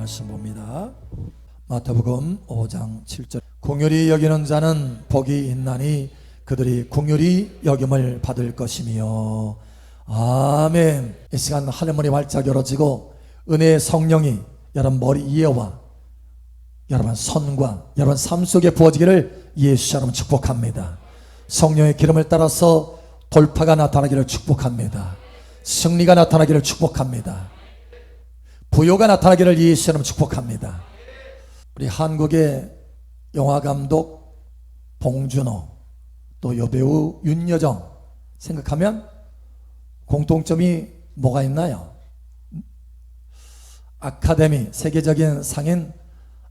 말씀 봅니다. 마태복음 5장 7절. 긍휼히 여기는 자는 복이 있나니 그들이 긍휼히 여김을 받을 것이며. 아멘. 이 시간 하늘문이 활짝 열어지고 은혜의 성령이 여러분 머리 위에와 여러분 손과 여러분 삶 속에 부어지기를 예수 여러분 축복합니다. 성령의 기름을 따라서 돌파가 나타나기를 축복합니다. 승리가 나타나기를 축복합니다. 부요가 나타나기를 예수 여러분 축복합니다. 우리 한국의 영화감독 봉준호, 또 여배우 윤여정 생각하면 공통점이 뭐가 있나요? 아카데미, 세계적인 상인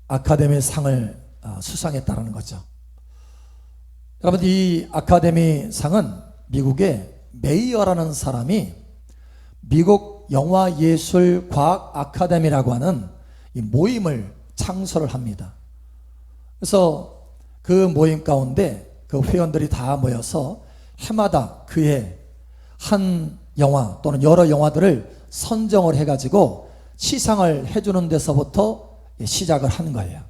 아카데미 상을 수상했다는 거죠. 여러분, 이 아카데미 상은 미국의 메이어라는 사람이 미국 영화예술과학 아카데미라고 하는 이 모임을 창설을 합니다. 그래서 그 모임 가운데 그 회원들이 다 모여서 해마다 그의 한 영화 또는 여러 영화들을 선정을 해가지고 시상을 해주는 데서부터 시작을 하는 거예요.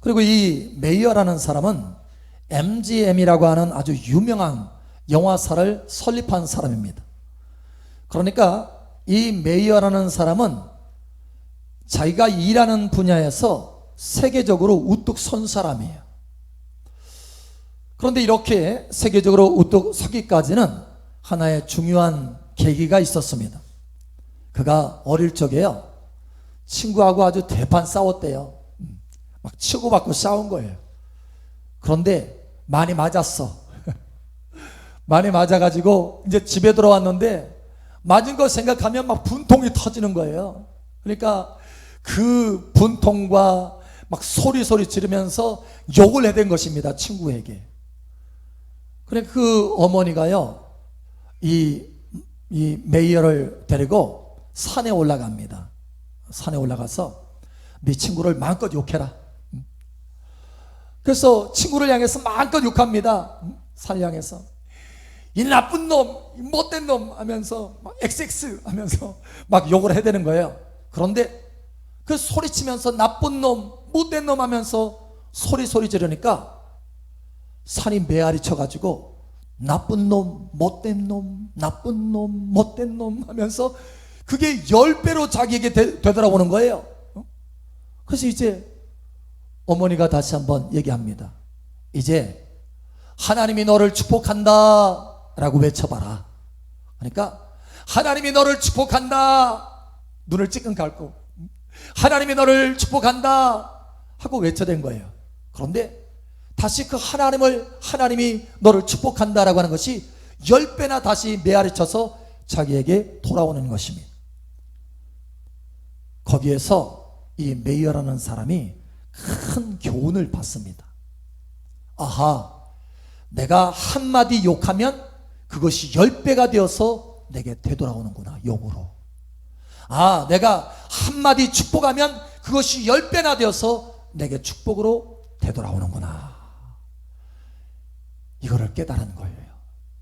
그리고 이 메이어라는 사람은 MGM이라고 하는 아주 유명한 영화사를 설립한 사람입니다. 그러니까 이 메이어라는 사람은 자기가 일하는 분야에서 세계적으로 우뚝 선 사람이에요. 그런데 이렇게 세계적으로 우뚝 서기까지는 하나의 중요한 계기가 있었습니다. 그가 어릴 적에요, 친구하고 아주 대판 싸웠대요. 막 치고받고 싸운 거예요. 그런데 많이 맞았어. 많이 맞아가지고 이제 집에 들어왔는데 맞은 거 생각하면 막 분통이 터지는 거예요. 그러니까 그 분통과 막 소리 지르면서 욕을 해댄 것입니다, 친구에게. 그래 그 어머니가요, 이 메이어를 데리고 산에 올라갑니다. 산에 올라가서 네 친구를 마음껏 욕해라. 그래서 친구를 향해서 마음껏 욕합니다. 산을 향해서 이 나쁜 놈, 이 못된 놈 하면서 막 XX 하면서 막 욕을 해대는 거예요. 그런데 그 소리치면서 나쁜 놈, 못된 놈 하면서 소리 지르니까 산이 메아리 쳐가지고 나쁜 놈, 못된 놈, 나쁜 놈, 못된 놈 하면서 그게 10배로 자기에게 되돌아오는 거예요. 그래서 이제 어머니가 다시 한번 얘기합니다. 이제 하나님이 너를 축복한다 라고 외쳐봐라. 그러니까 하나님이 너를 축복한다, 눈을 찔끔 감고 하나님이 너를 축복한다 하고 외쳐댄 거예요. 그런데 다시 그 하나님이 너를 축복한다라고 하는 것이 10배나 다시 메아리 쳐서 자기에게 돌아오는 것입니다. 거기에서 이 메이어라는 사람이 큰 교훈을 받습니다. 아하, 내가 한마디 욕하면 그것이 10배가 되어서 내게 되돌아오는구나, 욕으로. 아, 내가 한마디 축복하면 그것이 10배나 되어서 내게 축복으로 되돌아오는구나. 이거를 깨달은 거예요.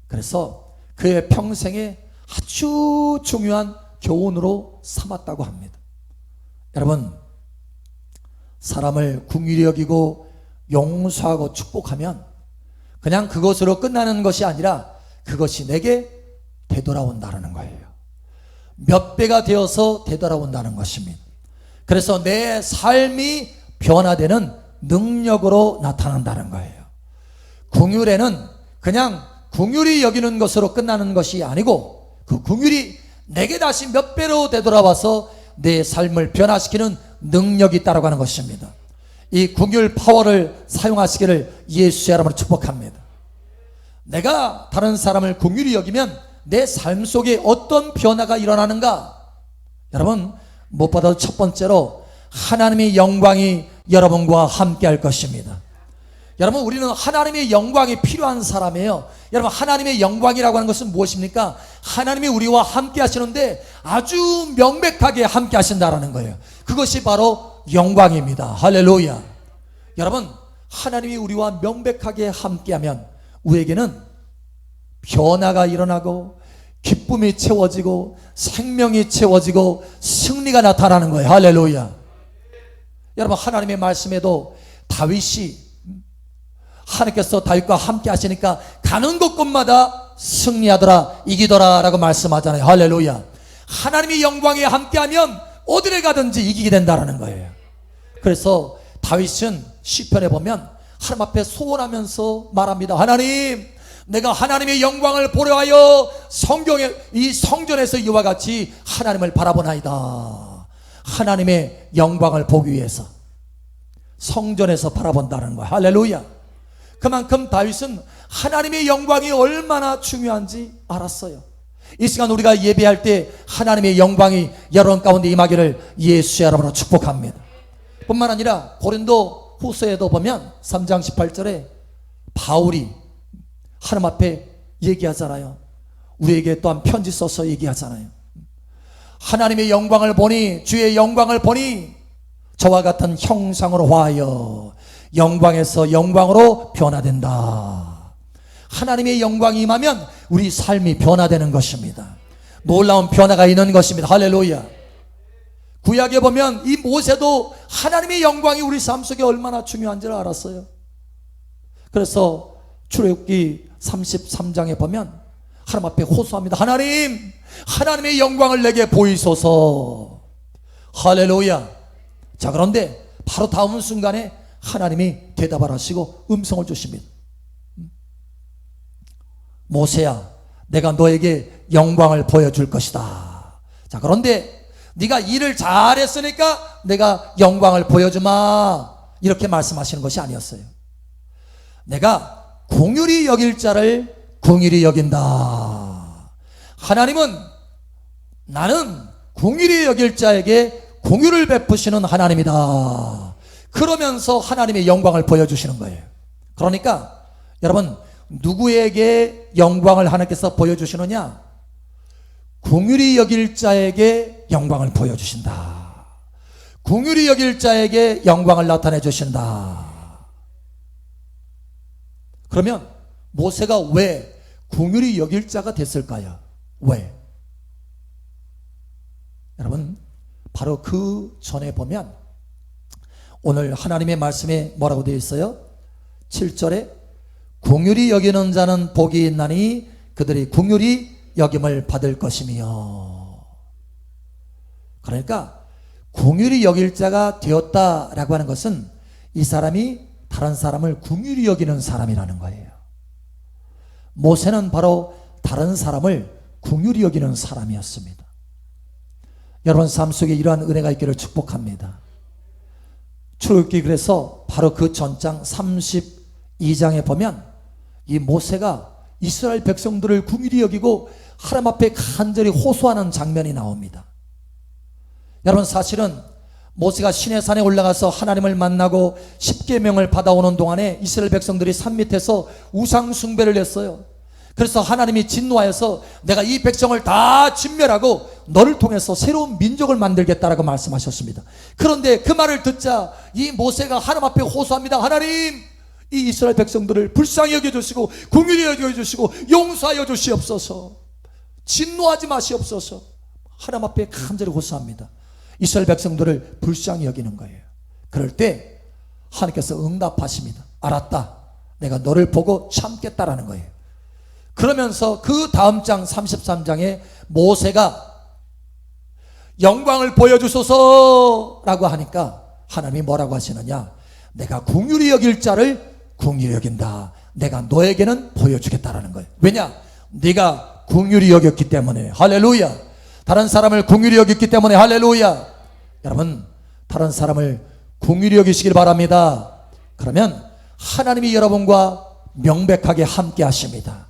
그래서 그의 평생에 아주 중요한 교훈으로 삼았다고 합니다. 여러분, 사람을 긍휼히 여기고 용서하고 축복하면 그냥 그것으로 끝나는 것이 아니라 그것이 내게 되돌아온다는 거예요. 몇 배가 되어서 되돌아온다는 것입니다. 그래서 내 삶이 변화되는 능력으로 나타난다는 거예요. 긍휼에는 그냥 긍휼히 여기는 것으로 끝나는 것이 아니고 그 긍휼이 내게 다시 몇 배로 되돌아와서 내 삶을 변화시키는 능력이 있다고 하는 것입니다. 이 긍휼 파워를 사용하시기를 예수 여러분을 축복합니다. 내가 다른 사람을 긍휼히 여기면 내 삶 속에 어떤 변화가 일어나는가? 여러분, 무엇보다도 첫 번째로 하나님의 영광이 여러분과 함께 할 것입니다. 여러분, 우리는 하나님의 영광이 필요한 사람이에요. 여러분, 하나님의 영광이라고 하는 것은 무엇입니까? 하나님이 우리와 함께 하시는데 아주 명백하게 함께 하신다라는 거예요. 그것이 바로 영광입니다. 할렐루야. 여러분, 하나님이 우리와 명백하게 함께하면 우리에게는 변화가 일어나고 기쁨이 채워지고 생명이 채워지고 승리가 나타나는 거예요. 할렐루야. 여러분, 하나님의 말씀에도 다윗이 하나님께서 다윗과 함께 하시니까 가는 곳곳마다 승리하더라, 이기더라 라고 말씀하잖아요. 할렐루야. 하나님의 영광에 함께하면 어디를 가든지 이기게 된다는 거예요. 그래서 다윗은 시편에 보면 하나님 앞에 소원하면서 말합니다. 하나님, 내가 하나님의 영광을 보려 하여 이 성전에서 이와 같이 하나님을 바라보나이다. 하나님의 영광을 보기 위해서 성전에서 바라본다는 거야. 할렐루야. 그만큼 다윗은 하나님의 영광이 얼마나 중요한지 알았어요. 이 시간 우리가 예배할 때 하나님의 영광이 여러분 가운데 임하기를 예수의 이름으로 축복합니다. 뿐만 아니라 고린도 후서에도 보면 3장 18절에 바울이 하나님 앞에 얘기하잖아요. 우리에게 또한 편지 써서 얘기하잖아요. 하나님의 영광을 보니, 주의 영광을 보니 저와 같은 형상으로 화하여 영광에서 영광으로 변화된다. 하나님의 영광이 임하면 우리 삶이 변화되는 것입니다. 놀라운 변화가 있는 것입니다. 할렐루야. 구약에 보면 이 모세도 하나님의 영광이 우리 삶 속에 얼마나 중요한지를 알았어요. 그래서 출애굽기 33장에 보면 하나님 앞에 호소합니다. 하나님, 하나님의 영광을 내게 보이소서. 할렐루야. 자, 그런데 바로 다음 순간에 하나님이 대답을 하시고 음성을 주십니다. 모세야, 내가 너에게 영광을 보여줄 것이다. 자, 그런데 네가 일을 잘했으니까 내가 영광을 보여주마, 이렇게 말씀하시는 것이 아니었어요. 내가 긍휼히 여길 자를 긍휼히 여긴다. 하나님은 나는 긍휼히 여길 자에게 긍휼을 베푸시는 하나님이다. 그러면서 하나님의 영광을 보여주시는 거예요. 그러니까 여러분, 누구에게 영광을 하나님께서 보여주시느냐? 긍휼히 여길 자에게 영광을 보여주신다. 긍휼히 여길 자에게 영광을 나타내 주신다. 그러면 모세가 왜 긍휼히 여길 자가 됐을까요? 왜? 여러분, 바로 그 전에 보면 오늘 하나님의 말씀에 뭐라고 되어 있어요? 7절에 긍휼히 여기는 자는 복이 있나니 그들이 긍휼히 여김을 받을 것이며. 그러니까 긍휼히 여길 자가 되었다라고 하는 것은 이 사람이 다른 사람을 긍휼히 여기는 사람이라는 거예요. 모세는 바로 다른 사람을 긍휼히 여기는 사람이었습니다. 여러분 삶 속에 이러한 은혜가 있기를 축복합니다. 출애굽기 그래서 바로 그 전장 32장에 보면 이 모세가 이스라엘 백성들을 긍휼히 여기고 하나님 앞에 간절히 호소하는 장면이 나옵니다. 여러분, 사실은 모세가 시내산에 올라가서 하나님을 만나고 십계명을 받아오는 동안에 이스라엘 백성들이 산 밑에서 우상 숭배를 했어요. 그래서 하나님이 진노하여서 내가 이 백성을 다 진멸하고 너를 통해서 새로운 민족을 만들겠다라고 말씀하셨습니다. 그런데 그 말을 듣자 이 모세가 하나님 앞에 호소합니다. 하나님, 이 이스라엘 백성들을 불쌍히 여겨주시고 긍휼히 여겨주시고 용서하여 주시옵소서. 진노하지 마시옵소서. 하나님 앞에 간절히 호소합니다. 이스라엘 백성들을 불쌍히 여기는 거예요. 그럴 때 하나님께서 응답하십니다. 알았다, 내가 너를 보고 참겠다라는 거예요. 그러면서 그 다음 장 33장에 모세가 영광을 보여주소서라고 하니까 하나님이 뭐라고 하시느냐? 내가 긍휼히 여길 자를 긍휼히 여긴다. 내가 너에게는 보여주겠다라는 거예요. 왜냐? 네가 긍휼히 여겼기 때문에. 할렐루야. 다른 사람을 긍휼히 여겼기 때문에. 할렐루야. 여러분, 다른 사람을 긍휼히 여기시길 바랍니다. 그러면 하나님이 여러분과 명백하게 함께 하십니다.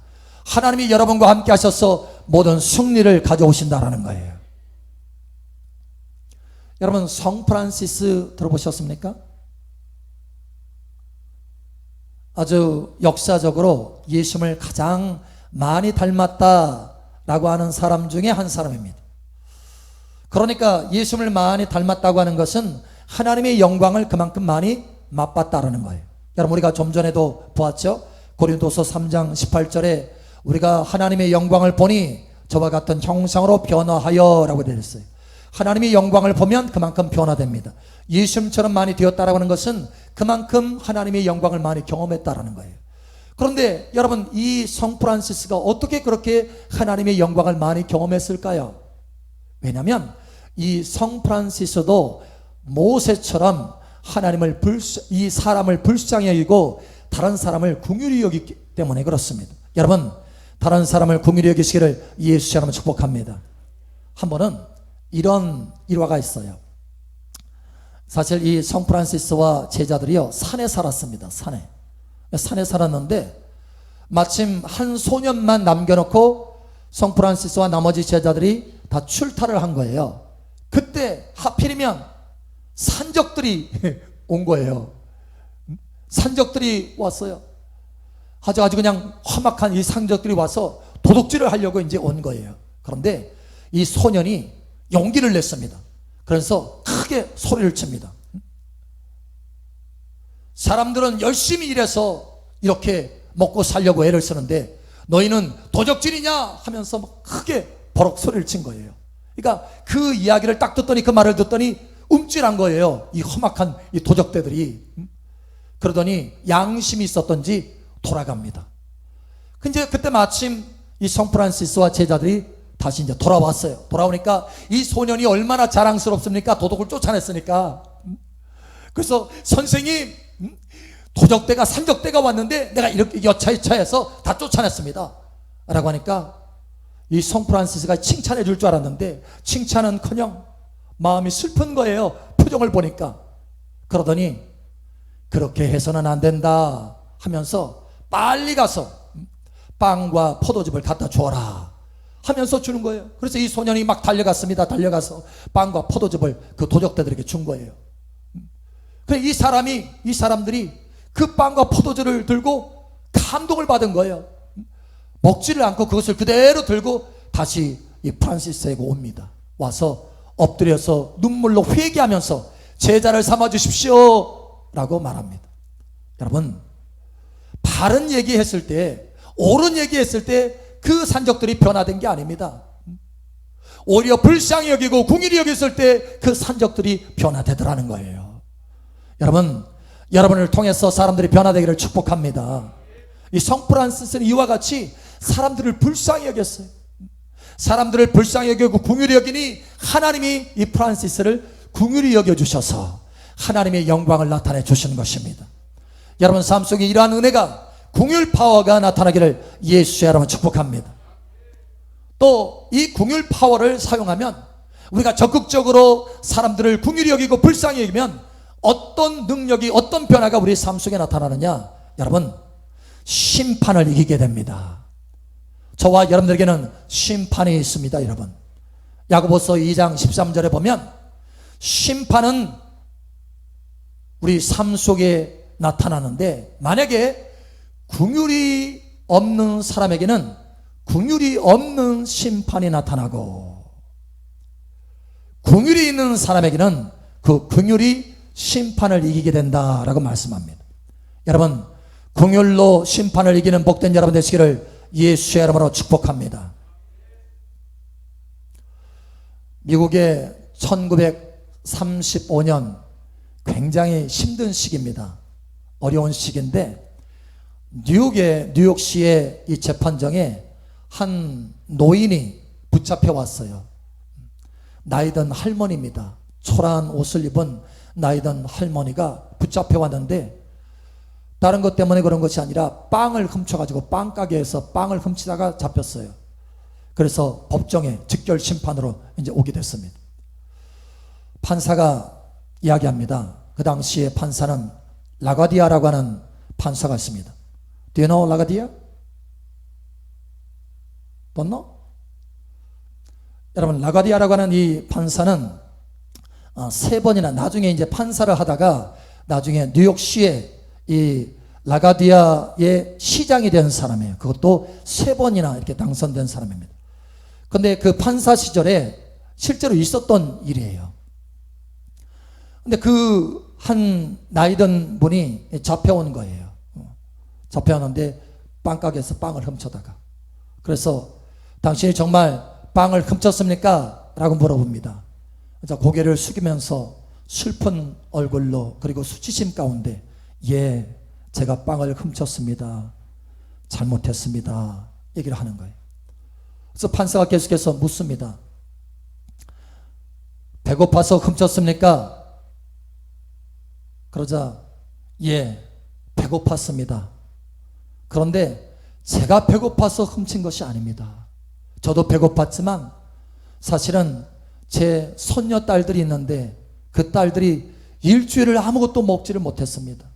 하나님이 여러분과 함께 하셔서 모든 승리를 가져오신다라는 거예요. 여러분, 성 프란시스 들어보셨습니까? 아주 역사적으로 예수님을 가장 많이 닮았다라고 하는 사람 중에 한 사람입니다. 그러니까 예수님을 많이 닮았다고 하는 것은 하나님의 영광을 그만큼 많이 맛봤다라는 거예요. 여러분, 우리가 좀 전에도 보았죠? 고린도서 3장 18절에 우리가 하나님의 영광을 보니 저와 같은 형상으로 변화하여 라고 되어 있어요. 하나님의 영광을 보면 그만큼 변화됩니다. 예수님처럼 많이 되었다라고 하는 것은 그만큼 하나님의 영광을 많이 경험했다라는 거예요. 그런데 여러분, 이 성 프란시스가 어떻게 그렇게 하나님의 영광을 많이 경험했을까요? 왜냐하면 이 성 프란시스도 모세처럼 하나님을 이 사람을 불쌍히 여기고 다른 사람을 긍휼히 여기기 때문에 그렇습니다. 여러분, 다른 사람을 긍휼히 여기시기를 예수 이름으로 축복합니다. 한 번은 이런 일화가 있어요. 사실 이 성 프란시스와 제자들이요, 산에 살았습니다. 산에 살았는데 마침 한 소년만 남겨놓고 성 프란시스와 나머지 제자들이 다 출타를 한 거예요. 그때 하필이면 산적들이 온 거예요. 산적들이 왔어요. 아주 그냥 험악한 이 산적들이 와서 도둑질을 하려고 이제 온 거예요. 그런데 이 소년이 용기를 냈습니다. 그래서 크게 소리를 칩니다. 사람들은 열심히 일해서 이렇게 먹고 살려고 애를 쓰는데 너희는 도적질이냐 하면서 막 크게 버럭 소리를 친 거예요. 그러니까 그 이야기를 딱 듣더니, 그 말을 듣더니 움찔한 거예요. 이 험악한 이 도적대들이. 그러더니 양심이 있었던지 돌아갑니다. 근데 그때 마침 이 성 프란시스와 제자들이 다시 이제 돌아왔어요. 돌아오니까 이 소년이 얼마나 자랑스럽습니까? 도둑을 쫓아냈으니까. 그래서 선생님, 도적대가 산적대가 왔는데 내가 이렇게 여차여차해서 다 쫓아냈습니다 라고 하니까 이 성 프란시스가 칭찬해 줄 줄 알았는데 칭찬은커녕 마음이 슬픈 거예요. 표정을 보니까. 그러더니 그렇게 해서는 안 된다 하면서 빨리 가서 빵과 포도즙을 갖다 줘라 하면서 주는 거예요. 그래서 이 소년이 막 달려갔습니다. 달려가서 빵과 포도즙을 그 도적대들에게 준 거예요. 이 사람들이 그 빵과 포도즙을 들고 감동을 받은 거예요. 먹지를 않고 그것을 그대로 들고 다시 이 프란시스에게 옵니다. 와서 엎드려서 눈물로 회개하면서 제자를 삼아 주십시오 라고 말합니다. 여러분, 바른 얘기했을 때, 옳은 얘기했을 때 그 산적들이 변화된 게 아닙니다. 오히려 불쌍히 여기고 궁일이 여겼을 때 그 산적들이 변화되더라는 거예요. 여러분, 여러분을 통해서 사람들이 변화되기를 축복합니다. 이 성 프란시스는 이와 같이 사람들을 불쌍히 여겼어요. 사람들을 불쌍히 여기고 궁휼히 여기니 하나님이 이 프란시스를 궁휼히 여겨주셔서 하나님의 영광을 나타내 주시는 것입니다. 여러분 삶 속에 이러한 은혜가, 궁휼 파워가 나타나기를 예수의 이름으로 축복합니다. 또 이 궁휼 파워를 사용하면, 우리가 적극적으로 사람들을 궁휼히 여기고 불쌍히 여기면 어떤 능력이, 어떤 변화가 우리 삶 속에 나타나느냐? 여러분, 심판을 이기게 됩니다. 저와 여러분들에게는 심판이 있습니다. 여러분, 야고보서 2장 13절에 보면 심판은 우리 삶 속에 나타나는데, 만약에 긍휼이 없는 사람에게는 긍휼이 없는 심판이 나타나고, 긍휼이 있는 사람에게는 그 긍휼이 심판을 이기게 된다라고 말씀합니다. 여러분, 긍휼로 심판을 이기는 복된 여러분 되시기를 예수의 이름으로 축복합니다. 미국의 1935년 굉장히 힘든 시기입니다. 어려운 시기인데, 뉴욕시의 이 재판정에 한 노인이 붙잡혀 왔어요. 나이든 할머니입니다. 초라한 옷을 입은 나이든 할머니가 붙잡혀 왔는데, 다른 것 때문에 그런 것이 아니라 빵을 훔쳐가지고 빵가게에서 빵을 훔치다가 잡혔어요. 그래서 법정에 직결 심판으로 이제 오게 됐습니다. 판사가 이야기합니다. 그 당시에 판사는 라가디아라고 하는 판사가 있습니다. Do you know 라가디아? Don't know? 여러분, 라가디아라고 하는 이 판사는 세 번이나, 나중에 이제 판사를 하다가 나중에 뉴욕시에 이 라가디아의 시장이 된 사람이에요. 그것도 세 번이나 이렇게 당선된 사람입니다. 근데 그 판사 시절에 실제로 있었던 일이에요. 근데 그 한 나이든 분이 잡혀온 거예요. 잡혀왔는데 빵가게에서 빵을 훔쳐다가, 그래서 당신이 정말 빵을 훔쳤습니까? 라고 물어봅니다. 그래서 고개를 숙이면서 슬픈 얼굴로 그리고 수치심 가운데 예, 제가 빵을 훔쳤습니다. 잘못했습니다. 얘기를 하는 거예요. 그래서 판사가 계속해서 묻습니다. 배고파서 훔쳤습니까? 그러자 예, 배고팠습니다. 그런데 제가 배고파서 훔친 것이 아닙니다. 저도 배고팠지만 사실은 제 손녀딸들이 있는데 그 딸들이 일주일을 아무것도 먹지를 못했습니다.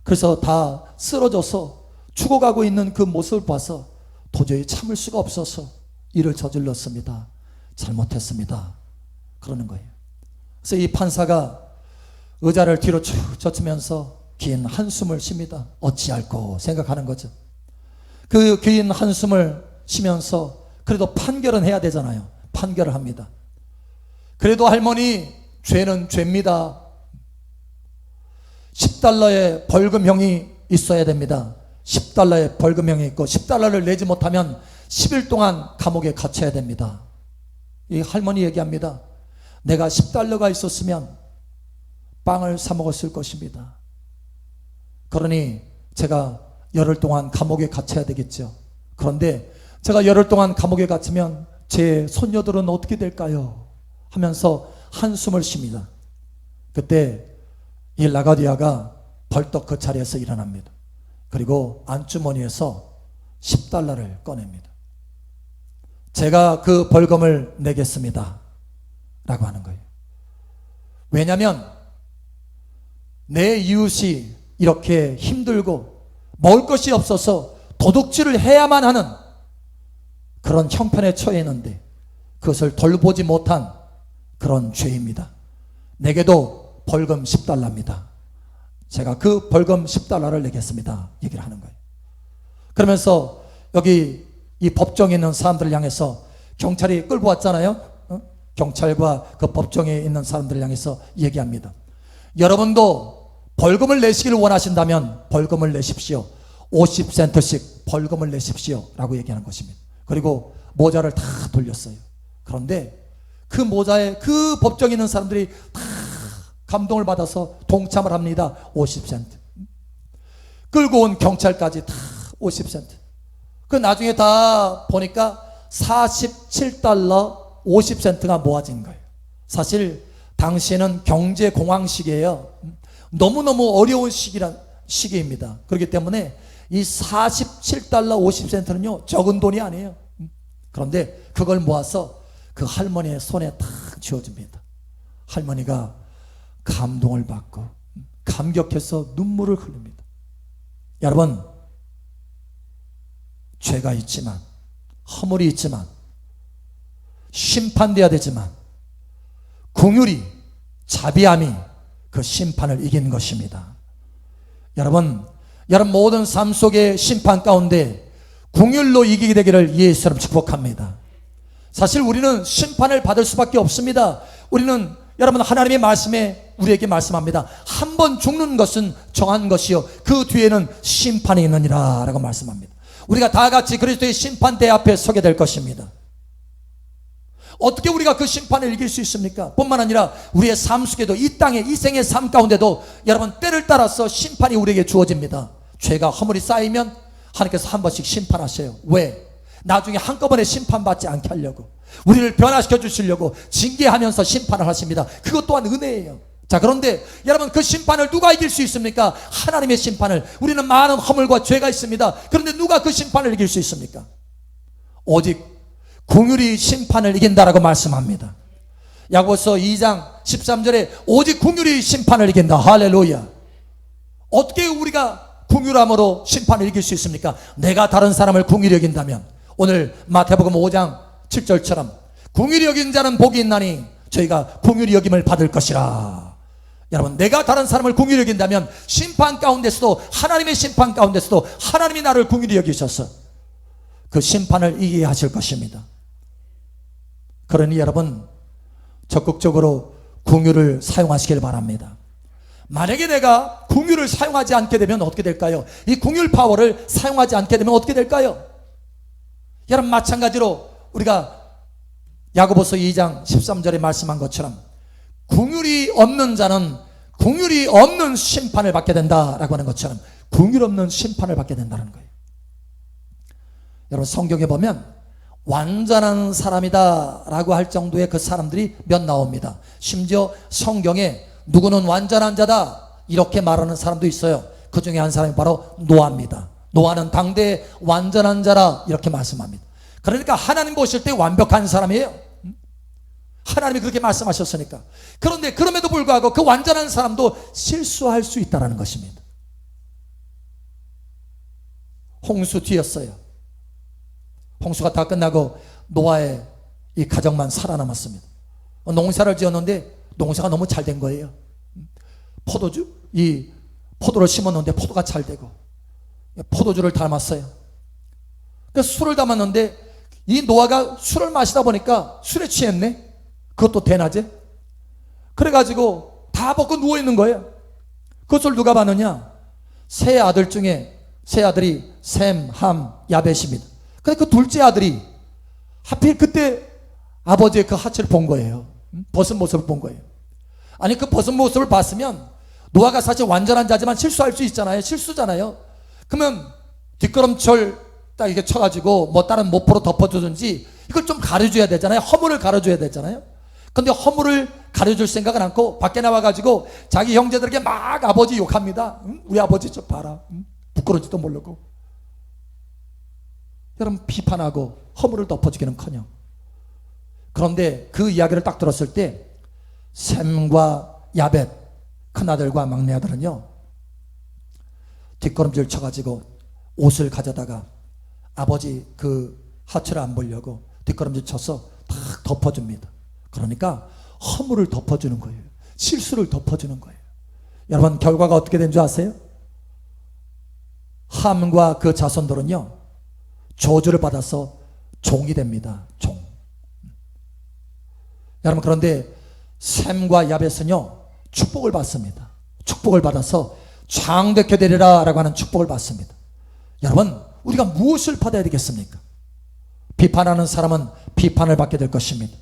그래서 다 쓰러져서 죽어가고 있는 그 모습을 봐서 도저히 참을 수가 없어서 일을 저질렀습니다. 잘못했습니다. 그러는 거예요. 그래서 이 판사가 의자를 뒤로 쭉 젖히면서 긴 한숨을 쉽니다. 어찌할꼬 생각하는 거죠. 그 긴 한숨을 쉬면서 그래도 판결은 해야 되잖아요. 판결을 합니다. 그래도 할머니, 죄는 죄입니다. 10달러의 벌금형이 있어야 됩니다. 10달러의 벌금형이 있고 10달러를 내지 못하면 10일 동안 감옥에 갇혀야 됩니다. 이 할머니 얘기합니다. 내가 10달러가 있었으면 빵을 사 먹었을 것입니다. 그러니 제가 열흘 동안 감옥에 갇혀야 되겠죠. 그런데 제가 열흘 동안 감옥에 갇히면 제 손녀들은 어떻게 될까요? 하면서 한숨을 쉽니다. 그때 이 라가디아가 벌떡 그 자리에서 일어납니다. 그리고 안주머니에서 10달러를 꺼냅니다. 제가 그 벌금을 내겠습니다. 라고 하는 거예요. 왜냐하면 내 이웃이 이렇게 힘들고 먹을 것이 없어서 도둑질을 해야만 하는 그런 형편에 처해 있는데 그것을 돌보지 못한 그런 죄입니다. 내게도 벌금 10달러입니다. 제가 그 벌금 10달러를 내겠습니다. 얘기를 하는 거예요. 그러면서 여기 이 법정에 있는 사람들을 향해서 경찰이 끌고 왔잖아요. 경찰과 그 법정에 있는 사람들을 향해서 얘기합니다. 여러분도 벌금을 내시기를 원하신다면 벌금을 내십시오. 50센트씩 벌금을 내십시오. 라고 얘기하는 것입니다. 그리고 모자를 다 돌렸어요. 그런데 그 모자에 그 법정에 있는 사람들이 다 감동을 받아서 동참을 합니다. 50센트. 끌고 온 경찰까지 다 50센트. 그 나중에 다 보니까 47달러 50센트가 모아진 거예요. 사실 당시에는 경제공황 시기예요. 너무너무 어려운 시기입니다. 그렇기 때문에 이 47달러 50센트는요 적은 돈이 아니에요. 그런데 그걸 모아서 그 할머니의 손에 탁 쥐어줍니다. 할머니가 감동을 받고 감격해서 눈물을 흘립니다. 여러분, 죄가 있지만 허물이 있지만 심판되어야 되지만 긍휼이, 자비함이 그 심판을 이긴 것입니다. 여러분 모든 삶 속의 심판 가운데 긍휼로 이기게 되기를 예수님 축복합니다. 사실 우리는 심판을 받을 수밖에 없습니다. 우리는 여러분 하나님의 말씀에 우리에게 말씀합니다. 한 번 죽는 것은 정한 것이요 그 뒤에는 심판이 있느니라 라고 말씀합니다. 우리가 다 같이 그리스도의 심판대 앞에 서게 될 것입니다. 어떻게 우리가 그 심판을 이길 수 있습니까? 뿐만 아니라 우리의 삶 속에도 이 땅의 이 생의 삶 가운데도 여러분 때를 따라서 심판이 우리에게 주어집니다. 죄가 허물이 쌓이면 하나님께서 한 번씩 심판하셔요. 왜? 나중에 한꺼번에 심판받지 않게 하려고, 우리를 변화시켜 주시려고 징계하면서 심판을 하십니다. 그것 또한 은혜예요. 자, 그런데 여러분 그 심판을 누가 이길 수 있습니까? 하나님의 심판을. 우리는 많은 허물과 죄가 있습니다. 그런데 누가 그 심판을 이길 수 있습니까? 오직 긍휼이 심판을 이긴다라고 말씀합니다. 야고보서 2장 13절에 오직 긍휼이 심판을 이긴다. 할렐루야. 어떻게 우리가 긍휼함으로 심판을 이길 수 있습니까? 내가 다른 사람을 긍휼히 여긴다면, 오늘 마태복음 5장 7절처럼 긍휼히 여긴 자는 복이 있나니 저희가 긍휼히 여김을 받을 것이라. 여러분, 내가 다른 사람을 긍휼히 여긴다면 심판 가운데서도, 하나님의 심판 가운데서도 하나님이 나를 긍휼히 여기셔서 그 심판을 이기게 하실 것입니다. 그러니 여러분 적극적으로 긍휼을 사용하시길 바랍니다. 만약에 내가 긍휼을 사용하지 않게 되면 어떻게 될까요? 이 긍휼 파워를 사용하지 않게 되면 어떻게 될까요? 여러분 마찬가지로 우리가 야고보서 2장 13절에 말씀한 것처럼 긍휼이 없는 자는 긍휼이 없는 심판을 받게 된다라고 하는 것처럼 긍휼 없는 심판을 받게 된다는 거예요. 여러분, 성경에 보면 완전한 사람이다 라고 할 정도의 그 사람들이 몇 나옵니다. 심지어 성경에 누구는 완전한 자다 이렇게 말하는 사람도 있어요. 그 중에 한 사람이 바로 노아입니다. 노아는 당대의 완전한 자라 이렇게 말씀합니다. 그러니까 하나님 보실 때 완벽한 사람이에요. 하나님이 그렇게 말씀하셨으니까. 그런데 그럼에도 불구하고 그 완전한 사람도 실수할 수 있다는 것입니다. 홍수 뒤였어요. 홍수가 다 끝나고 노아의 이 가정만 살아남았습니다. 농사를 지었는데 농사가 너무 잘 된 거예요. 포도를 심었는데 포도가 잘 되고 포도주를 담았어요. 그래서 술을 담았는데 이 노아가 술을 마시다 보니까 술에 취했네. 그것도 대낮에. 그래가지고 다 먹고 누워있는 거예요. 그것을 누가 봤느냐? 세 아들 중에 세 아들이 셈, 함, 야벳입니다. 근데 그 둘째 아들이 하필 그때 아버지의 그 하체를 본 거예요. 벗은 모습을 본 거예요. 아니, 그 벗은 모습을 봤으면 노아가 사실 완전한 자지만 실수할 수 있잖아요. 실수잖아요. 그러면 뒷걸음질 딱 이렇게 쳐가지고 뭐 다른 모포로 덮어주든지 이걸 좀 가려줘야 되잖아요. 허물을 가려줘야 되잖아요. 근데 허물을 가려줄 생각은 않고 밖에 나와가지고 자기 형제들에게 막 아버지 욕합니다. 우리 아버지 좀 봐라. 부끄러지도 모르고. 여러분, 비판하고 허물을 덮어주기는커녕. 그런데 그 이야기를 딱 들었을 때 셈과 야벳 큰아들과 막내아들은요 뒷걸음질 쳐가지고 옷을 가져다가 아버지 그 하체를 안 보려고 뒷걸음질 쳐서 탁 덮어줍니다. 그러니까 허물을 덮어주는 거예요. 실수를 덮어주는 거예요. 여러분, 결과가 어떻게 된 줄 아세요? 함과 그 자손들은요 저주를 받아서 종이 됩니다. 종. 여러분, 그런데 셈과 야벳은요 축복을 받습니다. 축복을 받아서 장대케 되리라 라고 하는 축복을 받습니다. 여러분, 우리가 무엇을 받아야 되겠습니까? 비판하는 사람은 비판을 받게 될 것입니다.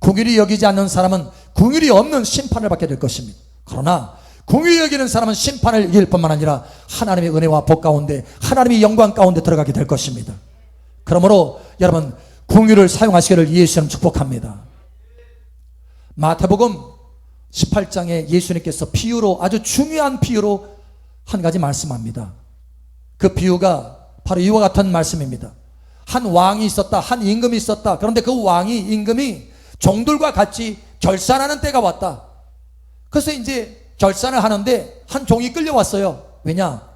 긍휼히 여기지 않는 사람은 긍휼이 없는 심판을 받게 될 것입니다. 그러나 긍휼히 여기는 사람은 심판을 이길 뿐만 아니라 하나님의 은혜와 복 가운데 하나님의 영광 가운데 들어가게 될 것입니다. 그러므로 여러분, 긍휼을 사용하시기를 예수님 축복합니다. 마태복음 18장에 예수님께서 비유로, 아주 중요한 비유로 한 가지 말씀합니다. 그 비유가 바로 이와 같은 말씀입니다. 한 왕이 있었다. 한 임금이 있었다. 그런데 그 왕이, 임금이 종들과 같이 결산하는 때가 왔다. 그래서 이제 결산을 하는데 한 종이 끌려왔어요. 왜냐?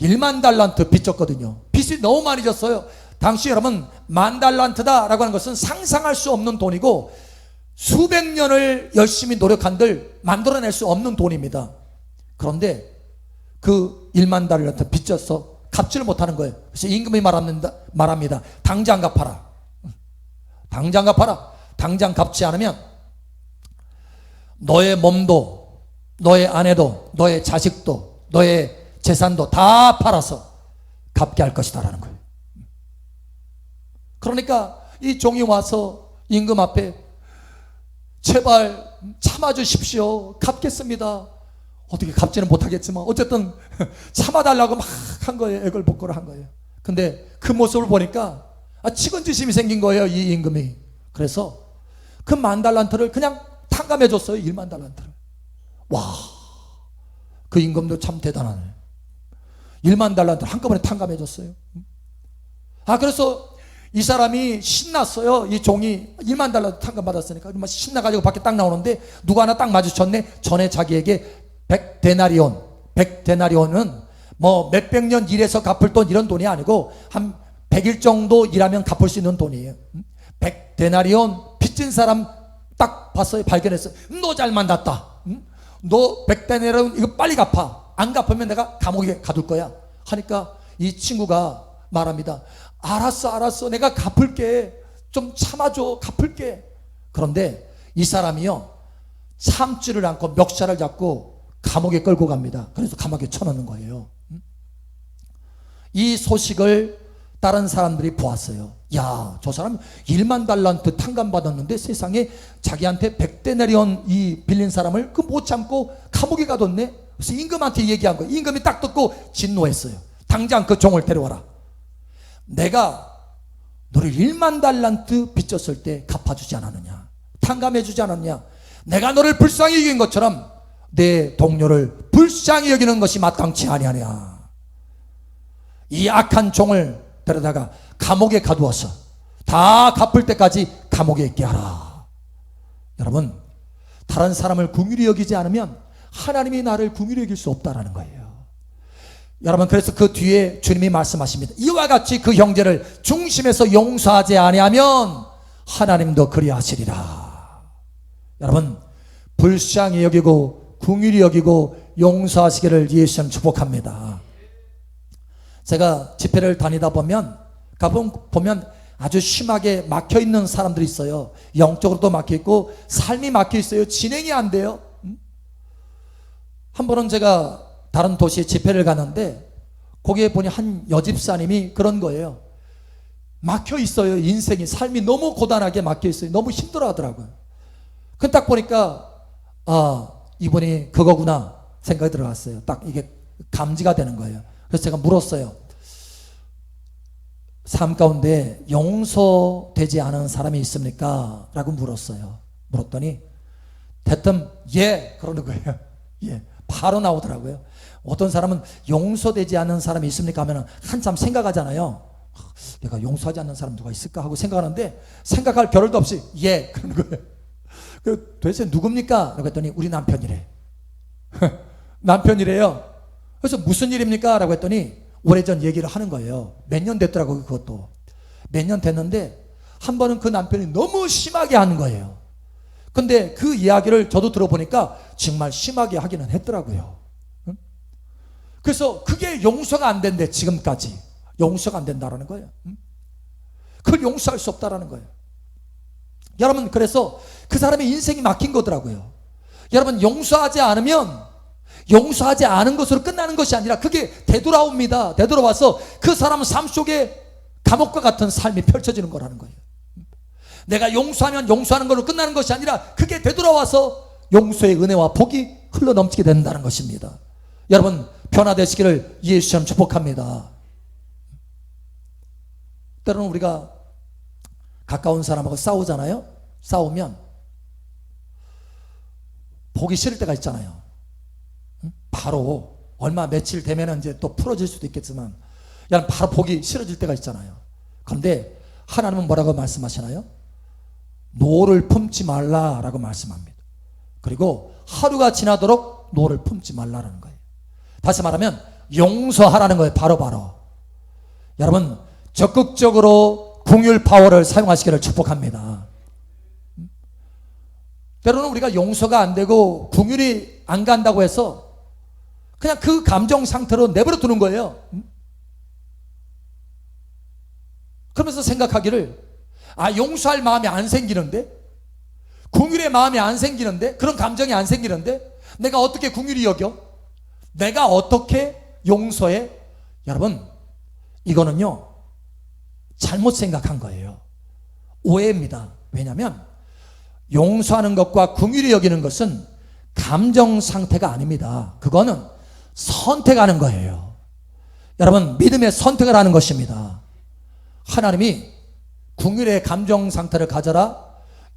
1만 달란트 빚졌거든요. 빚이 너무 많이 졌어요. 당시 여러분, 10,000달란트다 라고 하는 것은 상상할 수 없는 돈이고 수백 년을 열심히 노력한들 만들어낼 수 없는 돈입니다. 그런데 그 1만 달란트 빚져서 갚지를 못하는 거예요. 그래서 임금이 말합니다. 당장 갚아라. 당장 갚아라. 당장 갚지 않으면 너의 몸도, 너의 아내도, 너의 자식도, 너의 재산도 다 팔아서 갚게 할 것이다 라는 거예요. 그러니까 이 종이 와서 임금 앞에 제발 참아주십시오. 갚겠습니다. 어떻게 갚지는 못하겠지만 어쨌든 참아달라고 막 한 거예요. 애걸복걸을 한 거예요. 근데 그 모습을 보니까 측은지심이 생긴 거예요. 이 임금이. 그래서 그 10,000달란트를 그냥 탕감해 줬어요. 1만 달란트를. 와, 그 임금도 참 대단하네. 1만 달란트를 한꺼번에 탕감해 줬어요. 그래서 이 사람이 신났어요. 이 종이 1만 달러 탕감받았으니까 신나가지고 밖에 딱 나오는데 누가 하나 딱 마주쳤네. 전에 자기에게 100데나리온, 100데나리온은 뭐 몇백 년 일해서 갚을 돈, 이런 돈이 아니고 한 100일 정도 일하면 갚을 수 있는 돈이에요. 100데나리온 빚진 사람 딱 봤어요. 발견했어요. 너 잘 만났다. 너 100데나리온 이거 빨리 갚아. 안 갚으면 내가 감옥에 가둘 거야 하니까 이 친구가 말합니다. 알았어. 내가 갚을게. 좀 참아줘. 갚을게. 그런데 이 사람이요, 참지를 않고 멱살을 잡고 감옥에 끌고 갑니다. 그래서 감옥에 쳐넣는 거예요. 이 소식을 다른 사람들이 보았어요. 야, 저 사람 1만 달란트 탕감 받았는데 세상에 자기한테 100대 내려온 이 빌린 사람을 그 못 참고 감옥에 가뒀네. 그래서 임금한테 얘기한 거예요. 임금이 딱 듣고 진노했어요. 당장 그 종을 데려와라. 내가 너를 1만 달란트 빚졌을 때 갚아주지 않았느냐, 탕감해주지 않았느냐. 내가 너를 불쌍히 여긴 것처럼 내 동료를 불쌍히 여기는 것이 마땅치 아니하냐. 이 악한 종을 데려다가 감옥에 가두어서 다 갚을 때까지 감옥에 있게 하라. 여러분, 다른 사람을 긍휼히 여기지 않으면 하나님이 나를 긍휼히 여길 수 없다라는 거예요. 여러분, 그래서 그 뒤에 주님이 말씀하십니다. 이와 같이 그 형제를 중심에서 용서하지 아니하면 하나님도 그리하시리라. 여러분, 불쌍히 여기고 긍휼히 여기고 용서하시기를 예수님 축복합니다. 제가 집회를 다니다 보면 아주 심하게 막혀있는 사람들이 있어요. 영적으로도 막혀있고 삶이 막혀있어요. 진행이 안 돼요. 한 번은 제가 다른 도시에 집회를 가는데 거기에 보니 한 여집사님이 그런 거예요. 막혀있어요. 인생이, 삶이 너무 고단하게 막혀있어요. 너무 힘들어 하더라고요. 그 딱 보니까 이분이 그거구나 생각이 들어갔어요. 딱 이게 감지가 되는 거예요. 그래서 제가 물었어요. 삶 가운데 용서되지 않은 사람이 있습니까? 라고 물었어요. 물었더니 대뜸 예 그러는 거예요. 예, 바로 나오더라고요. 어떤 사람은 용서되지 않은 사람이 있습니까? 하면 한참 생각하잖아요. 내가 용서하지 않는 사람 누가 있을까 하고 생각하는데 생각할 겨를도 없이 예 그러는 거예요. 도대체 누굽니까? 라고 했더니 우리 남편이래. 남편이래요. 그래서 무슨 일입니까? 라고 했더니 오래전 얘기를 하는 거예요. 몇 년 됐더라고요. 그것도 몇 년 됐는데 한 번은 그 남편이 너무 심하게 하는 거예요. 근데 그 이야기를 저도 들어보니까 정말 심하게 하기는 했더라고요. 그래서 그게 용서가 안 된대. 지금까지 용서가 안 된다라는 거예요. 그걸 용서할 수 없다라는 거예요. 여러분, 그래서 그 사람의 인생이 막힌 거더라고요. 여러분, 용서하지 않은 것으로 끝나는 것이 아니라 그게 되돌아옵니다. 되돌아와서 그 사람 삶 속에 감옥과 같은 삶이 펼쳐지는 거라는 거예요. 내가 용서하면 용서하는 걸로 끝나는 것이 아니라 그게 되돌아와서 용서의 은혜와 복이 흘러넘치게 된다는 것입니다. 여러분, 변화되시기를 예수처럼 축복합니다. 때로는 우리가 가까운 사람하고 싸우잖아요. 싸우면 보기 싫을 때가 있잖아요. 바로 며칠 되면 이제 또 풀어질 수도 있겠지만 바로 보기 싫어질 때가 있잖아요. 그런데 하나님은 뭐라고 말씀하시나요? 노를 품지 말라라고 말씀합니다. 그리고 하루가 지나도록 노를 품지 말라라는 거예요. 다시 말하면 용서하라는 거예요. 바로. 여러분, 적극적으로 긍휼 파워를 사용하시기를 축복합니다. 때로는 우리가 용서가 안 되고 긍휼이 안 간다고 해서 그냥 그 감정 상태로 내버려 두는 거예요. 그러면서 생각하기를 용서할 마음이 안 생기는데, 긍휼의 마음이 안 생기는데, 그런 감정이 안 생기는데 내가 어떻게 긍휼히 여겨? 내가 어떻게 용서해? 여러분, 이거는요 잘못 생각한 거예요. 오해입니다. 왜냐하면 용서하는 것과 긍휼히 여기는 것은 감정 상태가 아닙니다. 그거는 선택하는 거예요. 여러분, 믿음의 선택을 하는 것입니다. 하나님이 긍휼의 감정 상태를 가져라,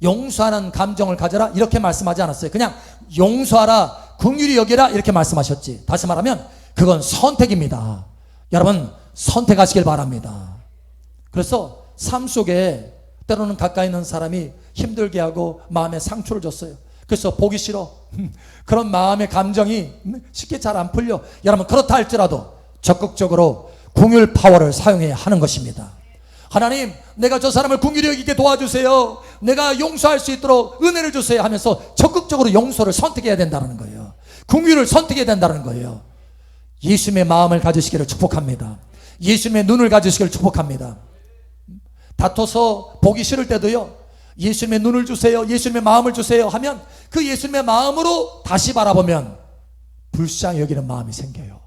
용서하는 감정을 가져라 이렇게 말씀하지 않았어요. 그냥 용서하라, 긍휼히 여기라 이렇게 말씀하셨지. 다시 말하면 그건 선택입니다. 여러분, 선택하시길 바랍니다. 그래서 삶 속에 때로는 가까이 있는 사람이 힘들게 하고 마음에 상처를 줬어요. 그래서 보기 싫어. 그런 마음의 감정이 쉽게 잘 안 풀려. 여러분, 그렇다 할지라도 적극적으로 긍휼 파워를 사용해야 하는 것입니다. 하나님, 내가 저 사람을 긍휼히 여기게 도와주세요. 내가 용서할 수 있도록 은혜를 주세요 하면서 적극적으로 용서를 선택해야 된다는 거예요. 긍휼을 선택해야 된다는 거예요. 예수님의 마음을 가지시기를 축복합니다. 예수님의 눈을 가지시기를 축복합니다. 다퉈서 보기 싫을 때도요, 예수님의 눈을 주세요, 예수님의 마음을 주세요 하면 그 예수님의 마음으로 다시 바라보면 불쌍히 여기는 마음이 생겨요.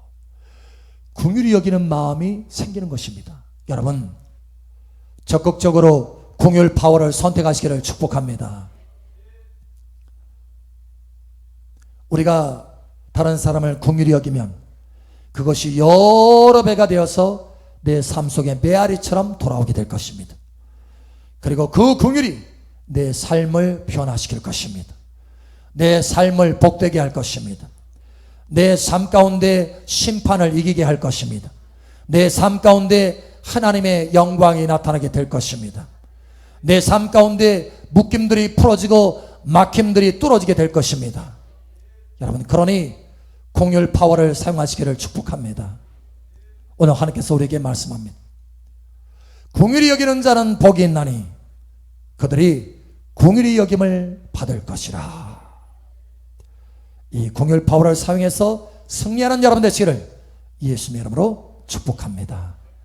긍휼히 여기는 마음이 생기는 것입니다. 여러분 적극적으로 긍휼 파워를 선택하시기를 축복합니다. 우리가 다른 사람을 긍휼히 여기면 그것이 여러 배가 되어서 내 삶 속에 메아리처럼 돌아오게 될 것입니다. 그리고 그 긍휼이 내 삶을 변화시킬 것입니다. 내 삶을 복되게 할 것입니다. 내 삶 가운데 심판을 이기게 할 것입니다. 내 삶 가운데 하나님의 영광이 나타나게 될 것입니다. 내 삶 가운데 묶임들이 풀어지고 막힘들이 뚫어지게 될 것입니다. 여러분, 그러니 긍휼 파워를 사용하시기를 축복합니다. 오늘 하나님께서 우리에게 말씀합니다. 긍휼히 여기는 자는 복이 있나니 그들이 긍휼히 여김을 받을 것이라. 이 긍휼 파워를 사용해서 승리하는 여러분 되시기를 예수님의 이름으로 축복합니다.